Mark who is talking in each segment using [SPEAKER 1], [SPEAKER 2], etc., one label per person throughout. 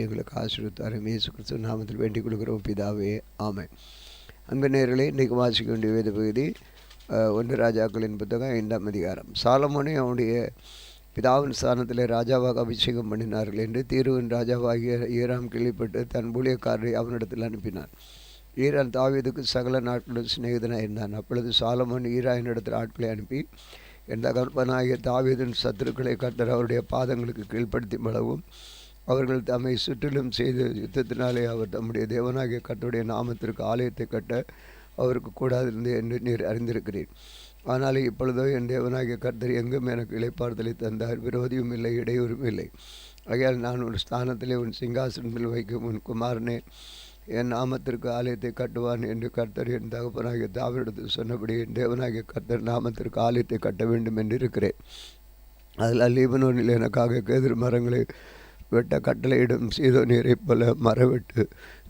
[SPEAKER 1] எங்களுக்கு ஆசீர்வதித்தாரும். இயேசு கிறிஸ்து நாமத்தில் வேண்டிக் கொள்கிறோம் பிதாவே, ஆமென். அன்பு நேயர்களே, இன்றைக்கு வாசிக்க வேண்டிய வேத பகுதி 1 ராஜாக்களின் புத்தகம் 5ஆம் அதிகாரம். சாலமோனை அவனுடைய பிதாவின் ஸ்தானத்தில் ராஜாவாக அபிஷேகம் பண்ணினார்கள் என்று தீருவின் ராஜாவாகிய ஈராம் கேள்விப்பட்டு தன் ஊழியக்காரரை அவனிடத்தில் அனுப்பினான். ஈரான் தாவீதுக்கு சகல நாட்களும் சிநேகிதனாக இருந்தான். அப்பொழுது சாலமோன் ஈரானிடத்தில் ஆட்களை அனுப்பி, என் தகப்பனாகிய தாவீதின் சத்துருக்களை கர்த்தர் அவருடைய பாதங்களுக்கு கீழ்ப்படுத்தி பலவும் அவர்கள் தம்மை சுற்றிலும் செய்த யுத்தத்தினாலே அவர் தம்முடைய தேவனாகிய கர்த்தருடைய நாமத்திற்கு ஆலயத்தை கட்ட அவருக்கு கூடாதிருந்து என்று நீர் அறிந்திருக்கிறேன். ஆனால் இப்பொழுதோ என் தேவனாகிய கர்த்தர் எங்கும் எனக்கு இளைப்பாறுதலை தந்தார், விரோதியும் இல்லை, இடையூறும் இல்லை. ஆகையால் நான் உன் ஸ்தானத்திலே உன் சிங்காசனத்தில் வைக்கும் உன் குமாரனே என் நாமத்திற்கு ஆலயத்தை கட்டுவான் என்று கர்த்தர் என் தகப்பனாகிய தாவீதிடத்தில் சொன்னபடி என் தேவனாகிய கர்த்தர் நாமத்திற்கு ஆலயத்தை கட்ட வேண்டும் என்று இருக்கிறேன். அதில் லீபனோனில் எனக்காக கேதுரு மரங்களை வெட்ட கட்டளையிடும் சீதோனியரை போல மரவெட்டு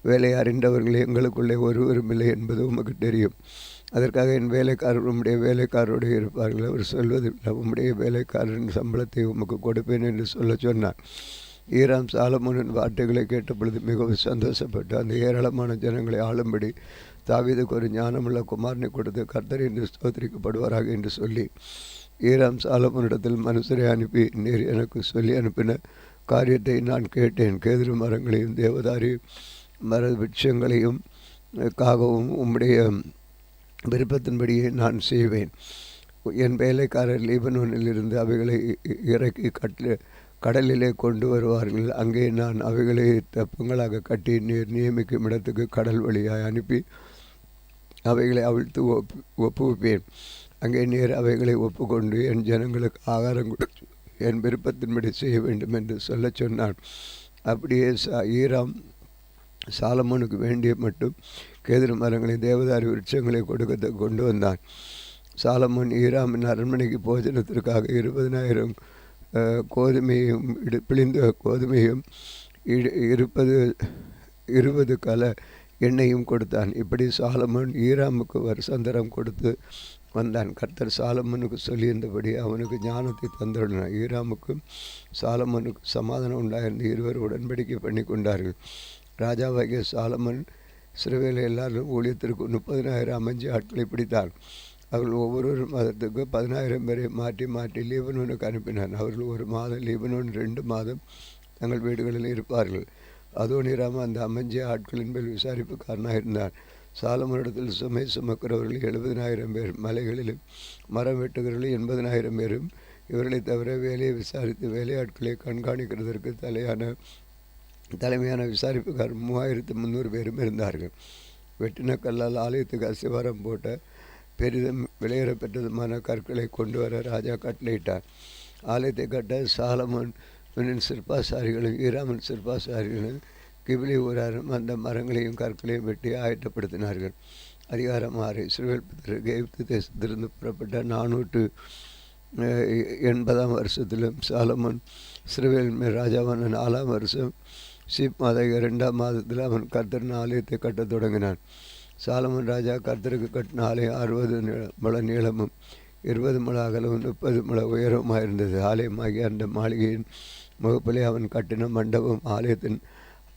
[SPEAKER 1] வேலை அறிந்தவர்கள் எங்களுக்குள்ளே ஒருவரும் இல்லை என்பது உமக்கு தெரியும். அதற்காக என் வேலைக்காரர் உம்முடைய வேலைக்காரரோடு இருப்பார்கள். அவர் சொல்வதில்லை, உம்முடைய வேலைக்காரரின் சம்பளத்தை உமக்கு கொடுப்பேன் என்று சொன்னார். ஈராம் சாலமோனின் வார்த்தைகளை கேட்டபொழுது மிகவும் சந்தோஷப்பட்டு அந்த ஏராளமான ஜனங்களை ஆளும்படி தாவீதுக்கு ஒரு ஞானமுள்ள குமாரனை கொடுத்து கர்த்தர் என்று ஸ்தோத்திரிக்கப்படுவாராக என்று சொல்லி ஈராம் சாலமோனிடத்தில் மனுஷரை அனுப்பி, நீர் எனக்கு சொல்லி அனுப்பின காரியத்தை நான் கேட்டேன். கேதுரு மரங்களையும் தேவதாரி மர விருட்சங்களையும் காகவும் உம்முடைய விருப்பத்தின்படியே நான் செய்வேன். என் வேலைக்காரர் லீபனோனில் இருந்து அவைகளை இறக்கி கடலிலே கொண்டு வருவார்கள். அங்கே நான் அவைகளை தப்பங்களாக கட்டி நீர் நியமிக்கும் இடத்துக்கு கடல் வழியாய் அனுப்பி அவைகளை அவிழ்த்து ஒப்புவிப்பேன். அங்கே நீர் அவைகளை ஒப்புக்கொண்டு என் ஜனங்களுக்கு ஆகாரம் கொடுத்து என் விருப்பத்தின்படி செய்ய வேண்டும் என்று சொல்ல சொன்னான். அப்படியே ஈராம் சாலமோனுக்கு வேண்டிய மட்டும் கேதுரு மரங்களை தேவதாரி விருட்சங்களை கொடுக்க கொண்டு வந்தான். சாலமோன் ஈராமின் அரண்மனைக்கு போஜனத்திற்காக 20,000 கோதுமையும் பிழிந்த கோதுமையும் 20 கல எண்ணெயும் கொடுத்தான். இப்படி சாலமோன் ஈராமுக்கு வருஷந்தரம் கொடுத்து வந்தான். கர்த்தர் சாலமோனுக்கு சொல்லியிருந்தபடி அவனுக்கு ஞானத்தை தந்துள்ளார். ஈராமுக்கும் சாலமோனுக்கும் சமாதானம் உண்டாயிருந்து இருவர் உடன்படிக்கை பண்ணி கொண்டார்கள். ராஜாவாகிய சாலமோன் இஸ்ரவேல் எல்லாரும் ஊழியத்திற்கு 30,000 அமைஞ்சு ஆட்களை பிடித்தார். அவர்கள் ஒவ்வொரு மாதத்துக்கு 10,000 பேரை மாற்றி மாற்றி லீபனோனுக்கு அனுப்பினார். அவர்கள் 1 மாதம் லீபனோன் 2 மாதம் தங்கள் வீடுகளில் இருப்பார்கள். அதோனிராம அந்த அமைஞ்சிய ஆட்களின் மேல் விசாரிப்புக்காரனாக இருந்தார். சாலமோனிடத்தில் சுமை சுமக்கிறவர்கள் 70,000 பேர், மலைகளிலும் மரம் வெட்டுகிறவர்கள் 80,000 பேரும். இவர்களை தவிர வேலையை விசாரித்து வேலையாட்களை கண்காணிக்கிறதற்கு தலைமையான விசாரிப்புக்காரர் 3,300 பேரும் இருந்தார்கள். வெட்டின கல்லால் ஆலயத்துக்கு அஸ்திவாரம் போட்ட பெரிதும் விலையேறப்பெற்றதுமான கற்களை கொண்டு வர ராஜா கட்டளையிட்டார். ஆலயத்தை கட்ட சாலமோனின் சிற்பாசாரிகளும் ஈராமின் சிற்பாசாரிகளும் கிபிலி ஊராரும் அந்த மரங்களையும் கற்களையும் வெட்டி ஆயத்தப்படுத்தினார்கள். அதிகாரம் 6. இஸ்ரவேல் புத்திரர் எகிப்து தேசத்திலிருந்து புறப்பட்ட 480 வருஷத்திலும் சாலமோன் இஸ்ரவேல் மேல் ராஜாவான 4ஆம் வருஷம் சீப் மாத 2ஆம் மாதத்தில் அவன் கர்த்தரின் ஆலயத்தை கட்டத் தொடங்கினான். சாலமோன் ராஜா கர்த்தருக்கு கட்டின ஆலயம் 60 முழ நீளமும் 20 முழ அகலமும் 30 முழ உயரமாக இருந்தது. ஆலயமாகிய அந்த மாளிகையின் முகப்பிலே அவன் கட்டின மண்டபம் ஆலயத்தின்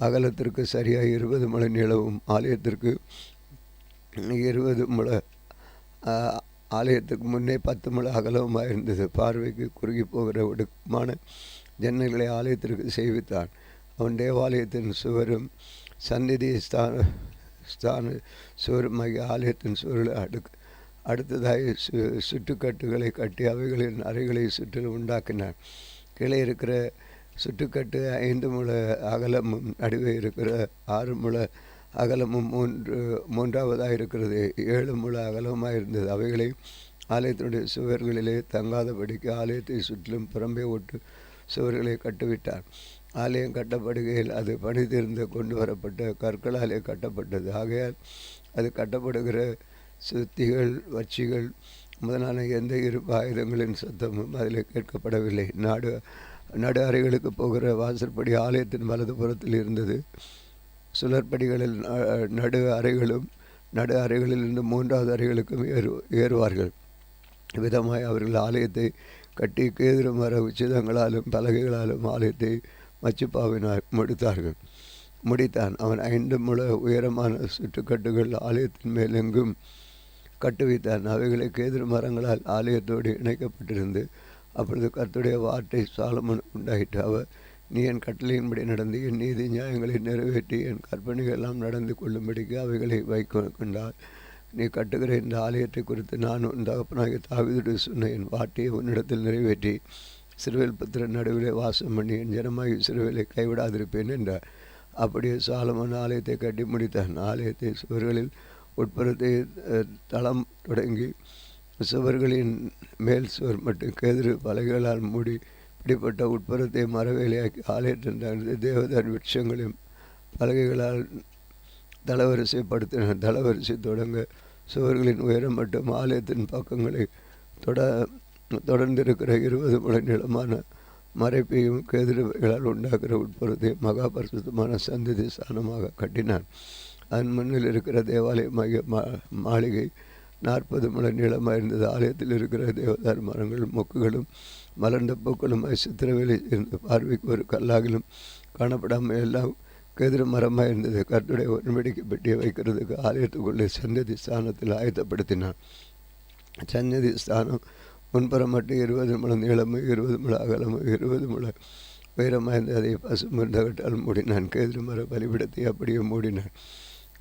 [SPEAKER 1] அகலத்திற்கு சரியாக 20 முழ நீளமும் ஆலயத்திற்கு 20 முழ ஆலயத்துக்கு முன்னே 10 முழ அகலமாக இருந்தது. பார்வைக்கு குறுகி போகிற ஒடுக்கமான ஜன்னல்களை ஆலயத்திற்கு செய்வித்தான். அவன் தேவாலயத்தின் சுவரும் சந்நிதி ஸ்தான சுவருமாகிய ஆலயத்தின் சுவரில் அடுத்ததாக சுற்றுக்கட்டுகளை கட்டி அவைகளின் அறைகளை சுற்றிலும் உண்டாக்கினார். கீழே இருக்கிற சுற்றுக்கட்டு 5 முழ அகலமும் நடுவே இருக்கிற 6 முழ அகலமும் மூன்றாவதாக இருக்கிறது 7 முழ அகலமாக இருந்தது. அவைகளை ஆலயத்தினுடைய சுவர்களிலே தங்காதபடிக்கு ஆலயத்தை சுற்றிலும் புறம்பே ஒட்டு சுவர்களை கட்டுவிட்டார். ஆலயம் கட்டப்படுகையில் அது பணிதிருந்து கொண்டு வரப்பட்ட கற்களாலே கட்டப்பட்டது. ஆகையால் அது கட்டப்படுகிற சுத்திகள் வச்சிகள் முதலான எந்த இருப்பு ஆயுதங்களின் சத்தமும் அதில் கேட்கப்படவில்லை. நடு அறைகளுக்கு போகிற வாசற்படி ஆலயத்தின் வலது புறத்தில் இருந்தது. சுழற்படிகளில் நடு அறைகளிலிருந்து 3வது அறைகளுக்கும் ஏறுவார்கள். விதமாய் அவர்கள் ஆலயத்தை கட்டி கேதுரு மர உச்சிதங்களாலும் பலகைகளாலும் ஆலயத்தை மச்சுப்பாவினால் முடித்தான். அவன் 5 முழ உயரமான சுற்றுக்கட்டுகள் ஆலயத்தின் மேலெங்கும் கட்டுவித்தான். அவைகளை கேதுரு மரங்களால் ஆலயத்தோடு இணைக்கப்பட்டிருந்து. அப்பொழுது கர்த்தருடைய வார்த்தை சாலமோன் உண்டாயிற்று. அவர், நீ என் கட்டளையின்படி நடந்து என் நீதி நியாயங்களை நிறைவேற்றி என் கற்பனைகள் எல்லாம் நடந்து கொள்ளும்படிக்கு அவைகளை வைக்கொண்டால், நீ கட்டுகிற இந்த ஆலயத்தை குறித்து நான் உன் தகப்பனாகிய தாவீதுக்கு சொன்ன என் வார்த்தையை உன்னிடத்தில் நிறைவேற்றி இஸ்ரவேல் புத்திரன் நடுவிலே வாசம் பண்ணி என் ஜனமாகி இஸ்ரவேலை கைவிடாதிருப்பேன் என்றார். அப்படியே சாலமோன் ஆலயத்தை கட்டி முடித்தான். ஆலயத்தை சுவர்களில் உட்புறத்தை தளம் தொடங்கி சுவர்களின் மேல் சுவர் மட்டும் கேதுரு பலகைகளால் மூடி பிடிப்பட்ட உட்புறத்தை மரவேலையாக்கி ஆலயத்தின் தேவதார் விருட்சங்களையும் பலகைகளால் தளவரிசைப்படுத்தினார். தளவரிசை தொடங்க சுவர்களின் உயரம் மட்டும் ஆலயத்தின் பக்கங்களை தொடர்ந்திருக்கிற 20 முழ நீளமான மறைப்பையும் கேதுருவைகளால் உண்டாக்குற உட்புறத்தை மகா பரிசுத்தமான சந்ததி ஸ்தானமாக கட்டினான். அதன் முன்னில் இருக்கிற தேவாலயமாகிய மாளிகை 40 முழ நீளமாக இருந்தது. ஆலயத்தில் இருக்கிற தேவதார் மரங்களும் மொக்குகளும் மலர்ந்த பூக்களும் சித்திரவேலை இருந்த பார்வைக்கு ஒரு கல்லாகிலும் காணப்படாமல் எல்லாம் கேதுரு மரமாக இருந்தது. கர்த்தருடைய உடன்படிக்கை பெட்டியை வைக்கிறதுக்கு ஆலயத்துக்குள்ளே சந்ததி ஸ்தானத்தில் ஆயத்தப்படுத்தினான். சந்ததி ஸ்தானம் முன்புறம் மட்டும் 20 முழ நீளமும் 20 முழ அகலமும் 20 முழ உயரமாக இருந்த அதை பசும்பொன் தகட்டால் மூடினான். கேதுரு மர பலிபிடத்தை அப்படியே மூடினான்.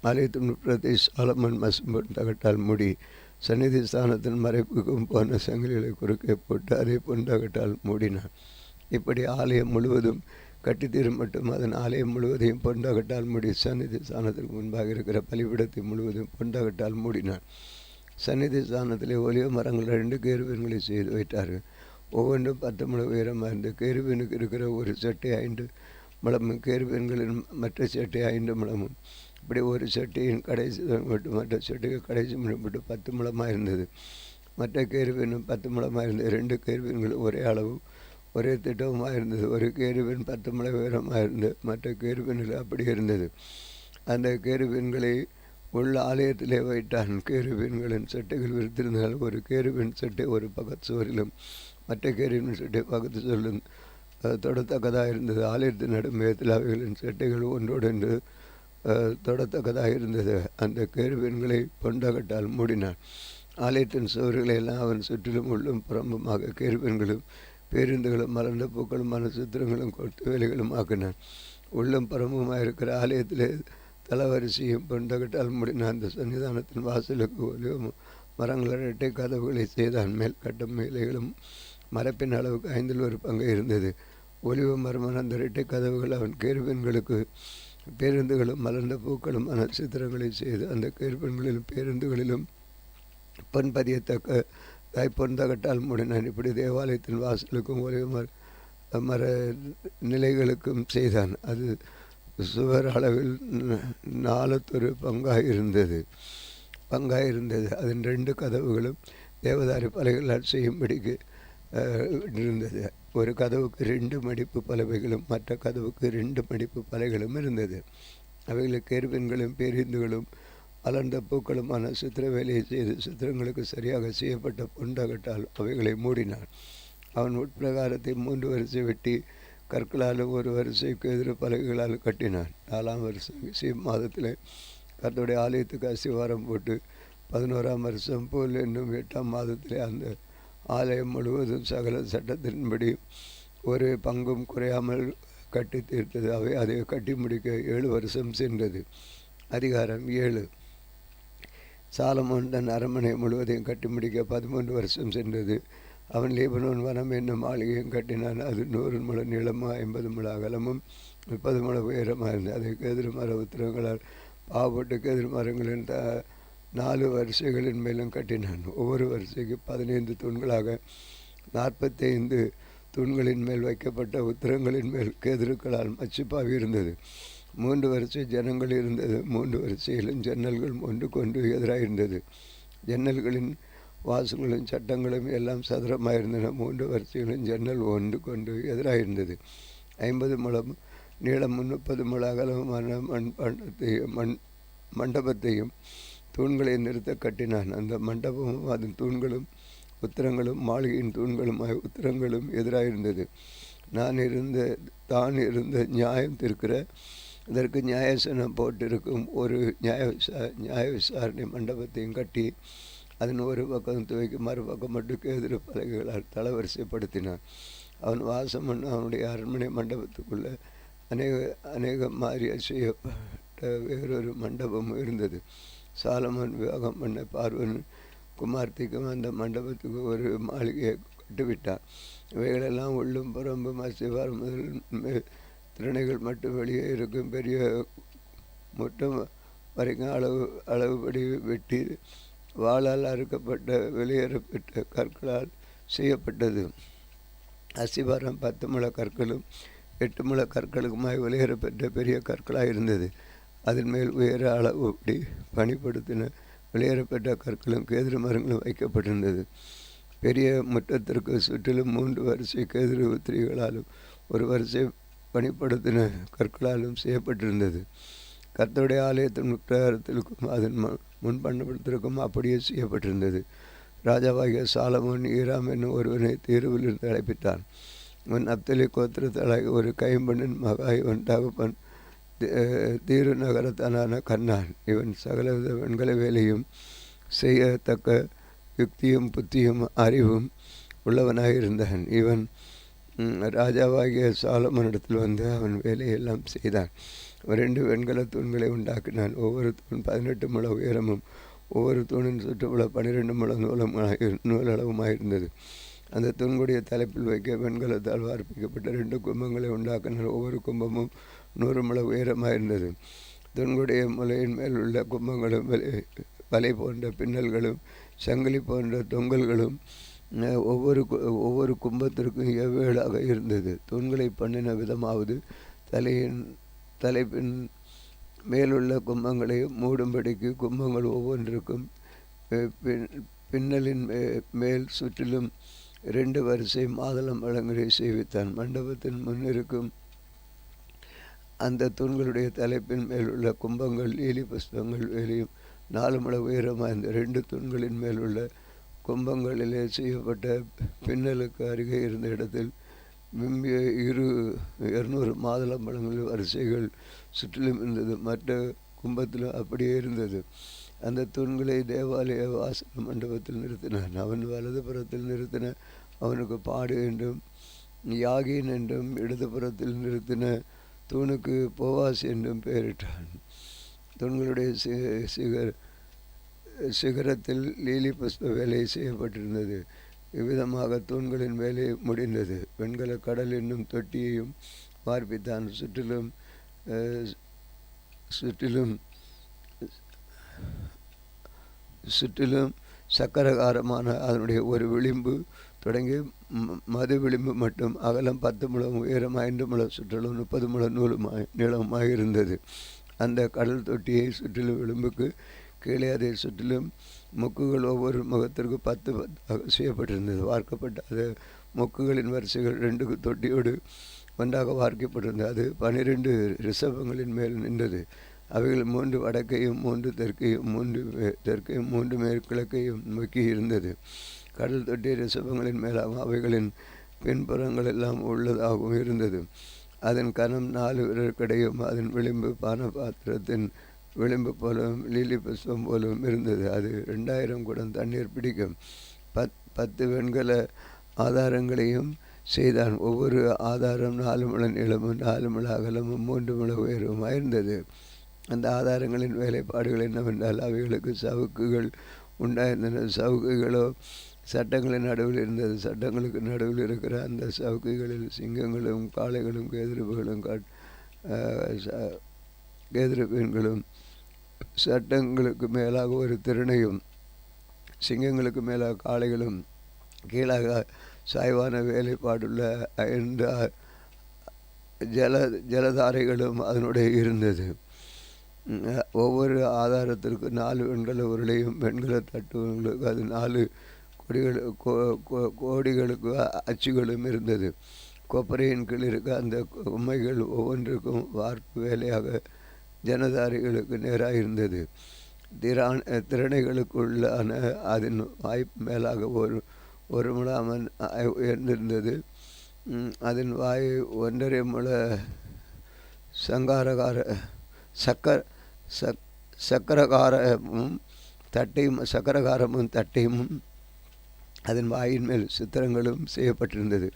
[SPEAKER 1] ஆலயத்தின் உட்புறத்தை சாலமோன் பசும்பொன் தகட்டால் மூடி சந்நிதி ஸ்தானத்தின் மறைப்புக்கும் போன சங்கிலிகளை குறுக்கே போட்டு அதை பொன் தகட்டால் மூடினான். இப்படி ஆலயம் முழுவதும் கட்டித்தீரும் மட்டும் அதன் ஆலயம் முழுவதையும் பொன் தகட்டால் மூடி சந்நிதி ஸ்தானத்திற்கு முன்பாக இருக்கிற பலிபிடத்தை முழுவதும் பொன் தகட்டால் மூடினான். சந்நிதி ஸ்தானத்திலே ஒலிவ மரங்கள் 2 கேருபீன்களை செய்து வைத்தார்கள். ஒவ்வொன்றும் 10 முழ உயரமாக இருந்து கேருபீனுக்கு இருக்கிற ஒரு சட்டை 5 முழமும் கேருபீன்களின் மற்ற சட்டை 5 முழமும். இப்படி ஒரு சட்டையின் கடைசி மட்டும் மற்ற சட்டைக்கு கடைசி மட்டும் 10 முழமாக இருந்தது. மற்ற கேருபீனும் 10 முழமாக இருந்தது. 2 கேருபீன்கள் ஒரே அளவும் ஒரே திட்டமாக இருந்தது. ஒரு கேருபீன் 10 முழ உயரமாக இருந்தது. மற்ற கேருபீன்கள் அப்படி இருந்தது. அந்த கேருபீன்களை உள்ள ஆலயத்திலே வைத்தான். கேருபீன்களின் சட்டைகள் விரித்திருந்தால் ஒரு கேருபீன் சட்டை ஒரு பக்கத்து சுவரிலும் மற்ற கேருபீன் சட்டை பக்கத்து சுவரிலும் தொடத்தக்கதாக இருந்தது. ஆலயத்தின் நடுமையத்தில் அவைகளின் சட்டைகள் ஒன்றோடொன்று தொடத்தக்கதாக இருந்தது. அந்த கேருபீன்களை பொன்தகட்டால் மூடினான். ஆலயத்தின் சுவர்களை எல்லாம் அவன் சுற்றிலும் உள்ளும் புறம்புமாக கேருபீன்களும் பேருந்துகளும் மலர்ந்த பூக்களும் மனசுத்திரங்களும் கொத்து வேலைகளும் ஆக்கினான். உள்ளும் புறம்புமாக இருக்கிற ஆலயத்திலே தளவரிசையும் பொன்தகட்டால் மூடினான். அந்த சன்னிதானத்தின் வாசலுக்கு ஒலிவ மரங்கள் 2 கதவுகளை செய்தான். மேல் கட்டும் இலைகளும் மரப்பின் அளவுக்கு 5 ஒரு பங்கு இருந்தது. ஒலிவ மரமான அந்த 2 கதவுகள் அவன் கேருபீன்களுக்கு பேருந்துகளும் மலர்ந்த பூக்களும் நட்சத்திரங்களை செய்து அந்த கேருபீன்களிலும் பேருந்துகளிலும் பொன் பதியத்தக்க பொன்தகட்டால் மூடினான். இப்படி தேவாலயத்தின் வாசலுக்கும் ஒலிவ மர நிலைகளுக்கும் செய்தான். அது சுவர் அளவில் 4 பங்காக இருந்தது. அதன் 2 கதவுகளும் தேவதாரி பலகைகளால் செய்யும்படிக்கு இருந்தது. ஒரு கதவுக்கு 2 மடிப்பு பலகைகளும் மற்ற கதவுக்கு 2 மடிப்பு பலகைகளும் இருந்தது. அவைகளுக்கு கேருபீன்களும் பேருந்துகளும் அலர்ந்த பூக்களுமான சித்திர வேலையை செய்து சித்திரங்களுக்கு சரியாக செய்யப்பட்ட பொன்தகட்டால் அவைகளை மூடினான். அவன் உட்பிரகாரத்தை 3 வரிசை வெட்டி கற்களாலும் ஒரு வரிசைக்கு எதிர பலகைகளால் கட்டினான். 4ஆம் வருஷம் சீப் மாதத்தில் கர்த்தருடைய ஆலயத்துக்கு அஸ்திவாரம் போட்டு 11ஆம் வருஷம் போல் என்னும் 8ஆம் மாதத்திலே அந்த ஆலயம் முழுவதும் சகல சட்டத்தின்படி ஒரு பங்கும் குறையாமல் கட்டி தீர்த்தது. அதை கட்டி முடிக்க 7 வருஷம் சென்றது. அதிகாரம் 7. சாலமோன் தன் அரண்மனை முழுவதையும் கட்டி முடிக்க 13 வருஷம் சென்றது. அவன் லீபனோன் வனம் என்னும் மாளிகையும் கட்டினான். அது 100 முழ நீளமும் 50 முழ அகலமும் 30 முழ உயரமாக இருந்தது. அதை கேதுரு மர உத்திரங்களால் பாவப்பட்டு கேதுரு மரங்களின் 4 வரிசைகளின் மேலும் கட்டினான். ஒவ்வொரு வரிசைக்கு 15 தூண்களாக 45 தூண்களின் மேல் வைக்கப்பட்ட உத்திரங்களின் மேல் கேதுருக்களால் மச்சுப்பாவி இருந்தது. 3 வரிசை ஜனங்கள் இருந்தது. 3 வரிசையிலும் ஜன்னல்கள் ஒன்றுக்கொன்று எதிராக இருந்தது. ஜன்னல்களின் வாசல்களும் சட்டங்களும் எல்லாம் சதுரமாயிருந்தன. 3 வரிசைகளும் ஜன்னல் ஒன்றுக்கொண்டு எதிராக இருந்தது. 50 முழம் நீளம் 30 முழ அகலமான மண்டபத்தையும் தூண்களை நிறுத்த கட்டினான். அந்த மண்டபமும் அதன் தூண்களும் உத்திரங்களும் மாளிகையின் தூண்களும் உத்திரங்களும் எதிராயிருந்தது. தான் இருந்த நியாயம் தீர்க்கிற இதற்கு நியாயசனம் போட்டிருக்கும் ஒரு நியாய விசாரணை மண்டபத்தையும் கட்டி அதன் ஒரு பக்கம் துவைக்கு மறுபக்கம் மட்டும் கேதுரு பலகைகளால் தளவரிசைப்படுத்தினான். அவன் வாசம் பண்ண அவனுடைய அரண்மனை மண்டபத்துக்குள்ளே அநேக மாறிய செய்யப்பட்ட வேறொரு மண்டபம் இருந்தது. சாலமோன் விவாகம் பண்ண பார்வன் குமார்த்திக்கும் அந்த மண்டபத்துக்கு ஒரு மாளிகையை கட்டுவிட்டான். இவைகளெல்லாம் உள்ளும் புறம்பும் அசிவார் முதல் திறனைகள் மட்டும் வெளியே இருக்கும் பெரிய முட்டம் வரைக்கும் அளவுபடி வெட்டி வாளால் அறுக்கப்பட்ட வெளியேறப்பட்ட கற்களால் செய்யப்பட்டது. அசிவாரம் 10 முழ கற்களும் 8 முழ கற்களுக்குமாய் வெளியேறப்பட்ட பெரிய கற்களாக இருந்தது. அதன் மேல் உயர அளவுபடி பணிப்படுத்தின வெளியேறப்பட்ட கற்களும் கேதுரு மரங்களும் வைக்கப்பட்டிருந்தது. பெரிய முற்றத்திற்கு சுற்றிலும் 3 வரிசை கேதுரு உத்திரிகளாலும் ஒரு வரிசை பணிப்படுத்தின கற்களாலும் செய்யப்பட்டிருந்தது. கர்த்தருடைய ஆலயத்தின் முற்றாரத்திற்கும் அதன் முன்பண்ணப்படுத்திற்கும் அப்படியே செய்யப்பட்டிருந்தது. ராஜாவாகிய சாலமோன் ஈராம் என்னும் ஒருவனை தீருவிலிருந்து அழைப்பித்தான். இவன் நப்தலி கோத்திரத்தாளாகிய ஒரு கைம்பெண்ணின் மகாய் இவன் தகப்பன் தீரு நகரத்தான கண்ணான். இவன் சகலவித வெண்கல வேலையும் செய்யத்தக்க யுக்தியும் புத்தியும் அறிவும் உள்ளவனாக இருந்தான். இவன் ராஜாவாகிய சாலமோனிடத்தில் வந்து அவன் வேலையெல்லாம் செய்தான். 2 வெண்கல தூண்களை உண்டாக்கினான். ஒவ்வொரு தூண் 18 முழ உயரமும் ஒவ்வொரு தூணின் சுற்றுப்புற 12 முழ நூலளவுமாயிருந்தது. அந்த தூண்குடைய தலைப்பில் வைக்க வெண்கலத்தால் வார்ப்பிக்கப்பட்ட 2 கும்பங்களை உண்டாக்கினான். ஒவ்வொரு கும்பமும் 100 முழ உயரமாயிருந்தது. தூண்குடைய முலையின் மேல் உள்ள கும்பங்களும் வலை போன்ற பின்னல்களும் சங்கிலி போன்ற தொங்கல்களும் ஒவ்வொரு கும்பத்திற்கும் எவ்வேளாக இருந்தது. தூண்களை பண்ணின விதமாவது தலைப்பின் மேலுள்ள கும்பங்களையும் மூடும்படிக்கு கும்பங்கள் ஒவ்வொன்றுக்கும் பின்னலின் மேல் சுற்றிலும் 2 வரிசை மாதளம் பழங்களை செய்வித்தான். மண்டபத்தின் முன்னிருக்கும் அந்த தூண்களுடைய தலைப்பின் மேலுள்ள கும்பங்கள் லீலி புஷ்பங்கள் வேலையும் 4 முழ உயரமாக இந்த 2 தூண்களின் மேலுள்ள கும்பங்களிலே செய்யப்பட்ட பின்னலுக்கு அருகே இருந்த இடத்தில் விம்பிய 200 மாதுளம் பழங்கள் வரிசைகள் சுற்றிலும் இருந்தது. மற்ற கும்பத்திலும் அப்படியே இருந்தது. அந்த தூண்களை தேவாலய வாசல் மண்டபத்தில் நிறுத்தினான். அவன் வலது புறத்தில் நிறுத்தின அவனுக்கு பாடு என்றும் யாகின் என்றும் இடதுபுறத்தில் நிறுத்தின தூணுக்கு போவாஸ் என்றும் பெயரிட்டான். தூண்களுடைய சிகரத்தில் லீலி புஷ்ப வேலை செய்யப்பட்டிருந்தது. இவ்விதமாக தூண்களின் வேலை முடிந்தது. வெண்கல கடல் என்னும் தொட்டியையும் வார்ப்பித்தான். சுற்றிலும் சக்கரகாரமான அதனுடைய ஒரு விளிம்பு தொடங்கி மது விளிம்பு மட்டும் அகலம் 10 முழம் உயரம் 5 முழ சுற்றலும் 30 முழ நீளமாக இருந்தது. அந்த கடல் தொட்டியை சுற்றிலும் விளிம்புக்கு கீழே அதை சுற்றிலும் மொக்குகள் ஒவ்வொரு முகத்திற்கு 10 செய்யப்பட்டிருந்தது. வார்க்கப்பட்ட அது மொக்குகளின் வரிசைகள் 2 தொட்டியோடு ஒன்றாக வார்க்கப்பட்டிருந்தது. அது 12 ரிஷபங்களின் மேல் நின்றது. அவைகள் 3 வடக்கையும் 3 தெற்கையும் 3 மேற்கிழக்கையும் நோக்கி இருந்தது. கடல் தொட்டி ரிஷபங்களின் மேலாகவும் அவைகளின் பின்புறங்கள் எல்லாம் உள்ளதாகவும் இருந்தது. அதன் கனம் 4 விரற்கடையும் அதன் விளிம்பு பானபாத்திரத்தின் விளிம்பு போலவும் லீலி புஷ்பம் போலவும் இருந்தது. அது 2000 குடம் தண்ணீர் பிடிக்கும். 10 வெண்கல ஆதாரங்களையும் செய்தான். ஒவ்வொரு ஆதாரம் 4 முழ நீளமும் 4 முழ அகலமும் 3 முழ உயரமும் இருந்தது. அந்த ஆதாரங்களின் வேலைப்பாடுகள் என்னவென்றால் அவைகளுக்கு சவுக்குகள் உண்டாயிருந்தன. சவுக்குகளோ சட்டங்களின் நடுவில் இருந்தது. சட்டங்களுக்கு நடுவில் இருக்கிற அந்த சவுக்குகளில் சிங்கங்களும் காளைகளும் கேதுருபீன்களும் சட்டங்களுக்கு மேலாக ஒரு திறனையும் சிங்கங்களுக்கு மேலாக காளைகளும் கீழாக சாய்வான வேலைப்பாடுள்ள 5 ஜலதாரைகளும் அதனுடைய இருந்தது. ஒவ்வொரு ஆதாரத்திற்கு 4 வெண்கல உருளையும் வெண்கல தட்டுகளுக்கு அது 4 கோடிகளுக்கு அச்சுகளும் இருந்தது. கொப்பரையின் கீழ் இருக்க அந்த உண்மைகள் ஒவ்வொன்றுக்கும் வார்ப்பு வேலையாக ஜனதாரிகளுக்கு நேராக இருந்தது. திறனைகளுக்குள்ளான அதன் வாய்ப்பு மேலாக ஒரு முழாமன் உயர்ந்திருந்தது. அதன் வாய் 1.5 முழ சங்காரகார சக்கரகாரமும் தட்டையும் சக்கரகாரமும் தட்டையும் அதன் வாயின் மேல் சித்திரங்களும் செய்யப்பட்டிருந்தது.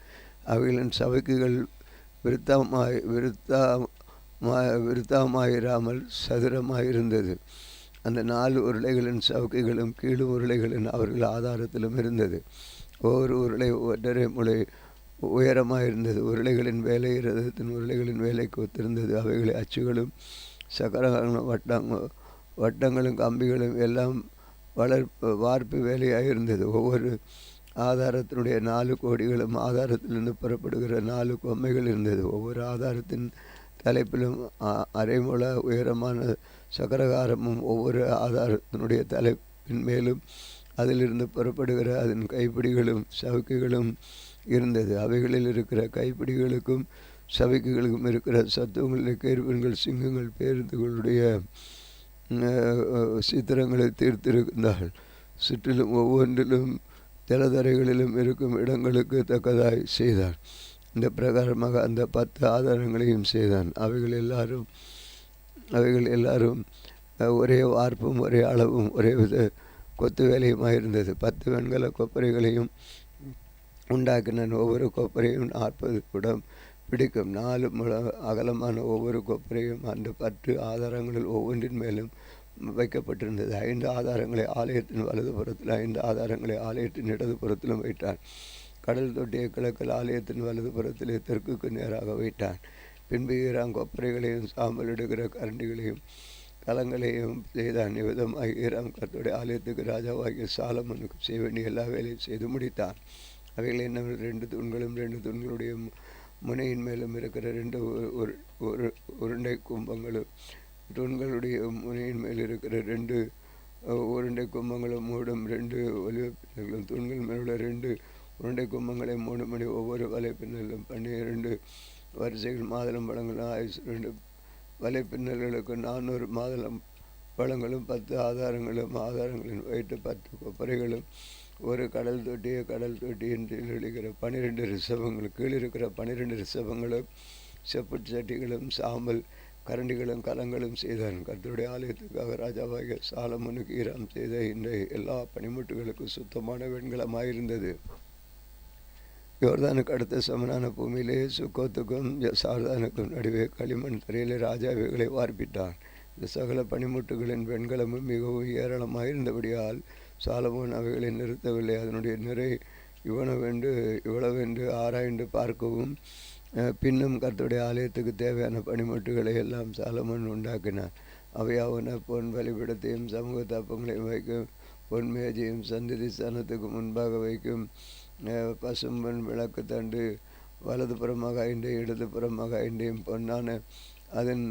[SPEAKER 1] அவைகளின் சவுக்குகள் விருத்தமாயிராமல் சதுரமாயிருந்தது. அந்த 4 உருளைகளின் சவுக்குகளும் கீழ் உருளைகளின் அவர்கள் ஆதாரத்திலும் இருந்தது. ஒவ்வொரு உருளை 1.5 முழை உயரமாயிருந்தது. உருளைகளின் வேலை ரதத்தின் உருளைகளின் வேலைக்கு ஒத்திருந்தது. அவைகளை அச்சுகளும் சக்கரங்களும் வட்டங்களும் கம்பிகளும் எல்லாம் வார்ப்பு வேலையாயிருந்தது. ஒவ்வொரு ஆதாரத்தினுடைய 4 கோடிகளும் ஆதாரத்திலிருந்து புறப்படுகிற 4 கொம்மைகள் இருந்தது. ஒவ்வொரு ஆதாரத்தின் தலைப்பிலும் 1/2 முழ உயரமான சக்கரகாரமும் ஒவ்வொரு ஆதாரத்தினுடைய தலைப்பின் மேலும் அதிலிருந்து புறப்படுகிற அதன் கைப்பிடிகளும் சவுக்குகளும் இருந்தது. அவைகளில் இருக்கிற கைப்பிடிகளுக்கும் சவுக்குகளுக்கும் இருக்கிற சத்துவங்களில் கேருபீன்கள் சிங்கங்கள் பேருந்துகளுடைய சித்திரங்களை தீர்த்திருந்தார்கள். சுற்றிலும் ஒவ்வொன்றிலும் ஜலதரைகளிலும் இருக்கும் இடங்களுக்கு தக்கதாய் செய்தான். இந்த பிரகாரமாக அந்த 10 ஆதாரங்களையும் செய்தான். அவைகள் எல்லாரும் ஒரே வார்ப்பும் ஒரே அளவும் ஒரே வித கொத்து வேலையுமாயிருந்தது. 10 வெண்கல கொப்பரைகளையும் உண்டாக்கினான். ஒவ்வொரு கொப்பரையும் 40 குடம் பிடிக்கும். 4 முழ அகலமான ஒவ்வொரு கொப்பரையும் அந்த 10 ஆதாரங்களில் ஒவ்வொன்றின் மேலும் வைக்கப்பட்டிருந்தது. 5 ஆதாரங்களை ஆலயத்தின் வலது புறத்தில் 5 ஆதாரங்களை ஆலயத்தின் இடது புறத்திலும் வைத்தான். கடல் தொட்டிய கிழக்கில் ஆலயத்தின் வலது புறத்திலே தெற்குக்கு நேராக வைத்தான். பின்பு ஈராம் கொப்பரைகளையும் சாம்பல் எடுக்கிற கரண்டிகளையும் கலங்களையும் செய்தான். இவ்விதமாக ஈராம் கர்த்தருடைய ஆலயத்துக்கு ராஜாவாகிய சாலமோனுக்கு செய்ய வேண்டிய எல்லா வேலையும் செய்து முடித்தான். அவைகள் என்ன 2 தூண்களும் 2 தூண்களுடைய முனையின் மேலும் இருக்கிற 2 உருண்டை கும்பங்களும் தூண்களுடைய முனையின் மேல் இருக்கிற 2 உருண்டை கும்பங்களும் மூடும் 2 வலைப்பின்னல்களும் தூண்கள் மேலுள்ள 2 உருண்டை கும்பங்களை மூடும்படி ஒவ்வொரு வலைப்பின்னலும் 12 வரிசைகள் மாதுளம் பழங்களும் 2 வலைப்பின்னல்களுக்கு 400 மாதுளம் பழங்களும் 10 ஆதாரங்களின் வயிற்று 10 கொப்பரைகளும் ஒரு கடல் தொட்டியின் இருக்கிற 12 ரிஷபங்கள் கீழ் இருக்கிற 12 ரிஷபங்களும் செப்பு சட்டிகளும் சாம்பல் கரண்டிகளும் கலங்களும் செய்தான். கர்த்தருடைய ஆலயத்துக்காக ராஜாவாகிய சாலமோனுக்கு ஈராம் செய்த இந்த எல்லா பனிமுட்டுகளுக்கும் சுத்தமான வெண்கலமாயிருந்தது. யோர்தானுக்கு அடுத்த சமனான பூமியிலே சுக்கோத்துக்கும் சார்தானுக்கும் நடுவே களிமண் தரையிலே ராஜாவைகளை வார்ப்பிட்டான். இந்த சகல பனிமுட்டுகளின் வெண்கலமும் மிகவும் ஏராளமாயிருந்தபடியால் சாலமோன் அவைகளை நிறுத்தவில்லை. அதனுடைய நிறை இவ்வளவென்று ஆராய்ந்து பார்க்கவும் பின்னும் கர்த்தருடைய ஆலயத்துக்கு தேவையான பனிமுட்டுகளை எல்லாம் சாலமோன் உண்டாக்கினார். அவையாவன பொன் பலிபீடத்தையும் சமூக தப்பங்களையும் வைக்கும் பொன் மேஜையும் சந்திதி ஸ்தானத்துக்கு முன்பாக வைக்கும் பசும்பொன் விளக்கு தண்டு வலது புறமாக 5 இடது புறமாக 5 பொன்னான அதன்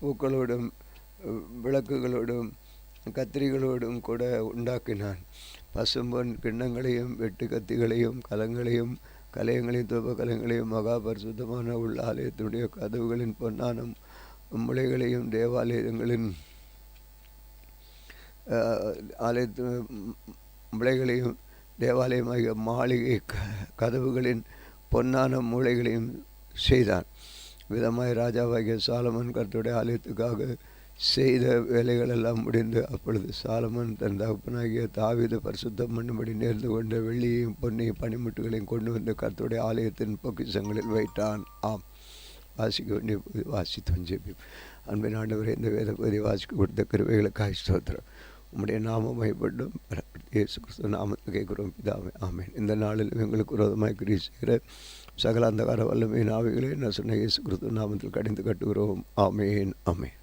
[SPEAKER 1] பூக்களோடும் விளக்குகளோடும் கத்திரிகளோடும் கூட உண்டாக்கினான். பசும்பொன் கிண்ணங்களையும் வெட்டு கத்திகளையும் கலயங்களையும் தூப கலங்களையும் மகா பரிசுத்தமான உள்ள ஆலயத்தினுடைய கதவுகளின் பொன்னான முளைகளையும் தேவாலயங்களின் ஆலயத்து முளைகளையும் தேவாலயமாகிய மாளிகை கதவுகளின் பொன்னான மூளைகளையும் செய்தான். விதமாய் ராஜாவாகிய சாலமோன் கர்த்தருடைய ஆலயத்துக்காக செய்த வேலைகளெல்லாம் முடிந்து அப்பொழுது சாலமோன் தன் தகப்பனாகிய தாவீது பரிசுத்தம் பண்ணும்படி நேர்ந்து கொண்ட வெள்ளியையும் பொன்னையும் பனிமுட்டுகளையும் கொண்டு வந்து கர்த்தருடைய ஆலயத்தின் பொக்கிஷங்களில் வைத்தான். ஆம், வாசிக்க வேண்டிய வாசித்து ஜெபிப்போம். அன்பின் ஆண்டவரே, இந்த வேத பகுதி வாசிக்க கொடுத்த கிருபைகளுக்காக ஸ்தோத்திரம். உம்முடைய நாமம் மைப்பட்டும் இயேசு கிறிஸ்து நாமத்தில் கேட்கிறோம் பிதாவே, ஆமேன். இந்த நாளில் எங்களுக்கு விரோதமாய் கிரியை செய்கிற சகல அந்தகார வல்லமையின் ஆவிகளை நான் சொன்ன இயேசு கிறிஸ்து நாமத்தில் கடிந்து கட்டுகிறோம். ஆமேன், ஆமேன்.